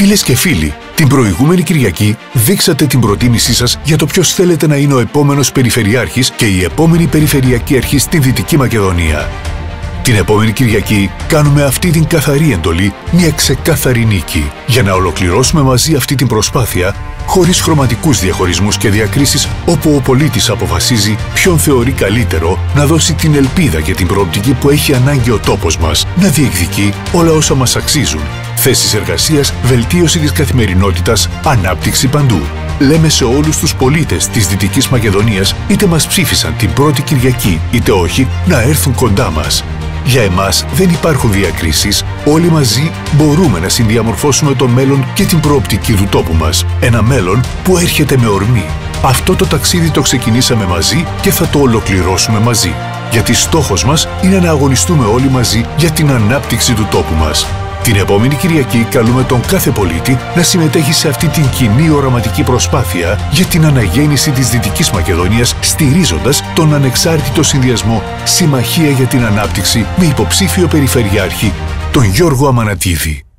Φίλες και φίλοι, την προηγούμενη Κυριακή δείξατε την προτίμησή σας για το ποιος θέλετε να είναι ο επόμενος Περιφερειάρχης και η επόμενη Περιφερειακή Αρχή στη Δυτική Μακεδονία. Την επόμενη Κυριακή κάνουμε αυτή την καθαρή εντολή μια ξεκάθαρη νίκη για να ολοκληρώσουμε μαζί αυτή την προσπάθεια χωρίς χρωματικούς διαχωρισμούς και διακρίσεις, όπου ο πολίτης αποφασίζει ποιον θεωρεί καλύτερο να δώσει την ελπίδα και την προοπτική που έχει ανάγκη ο τόπος μας να διεκδικεί όλα όσα μας αξίζουν. Θέσεις εργασίας, βελτίωση της καθημερινότητας, ανάπτυξη παντού. Λέμε σε όλους τους πολίτες της Δυτικής Μακεδονίας, είτε μας ψήφισαν την πρώτη Κυριακή είτε όχι, να έρθουν κοντά μας. Για εμάς δεν υπάρχουν διακρίσεις, όλοι μαζί μπορούμε να συνδιαμορφώσουμε το μέλλον και την προοπτική του τόπου μας. Ένα μέλλον που έρχεται με ορμή. Αυτό το ταξίδι το ξεκινήσαμε μαζί και θα το ολοκληρώσουμε μαζί. Γιατί στόχος μας είναι να αγωνιστούμε όλοι μαζί για την ανάπτυξη του τόπου μας. Την επόμενη Κυριακή καλούμε τον κάθε πολίτη να συμμετέχει σε αυτή την κοινή οραματική προσπάθεια για την αναγέννηση της Δυτικής Μακεδονίας, στηρίζοντας τον ανεξάρτητο συνδυασμό Συμμαχία για την Ανάπτυξη με υποψήφιο Περιφερειάρχη, τον Γιώργο Αμανατίδη.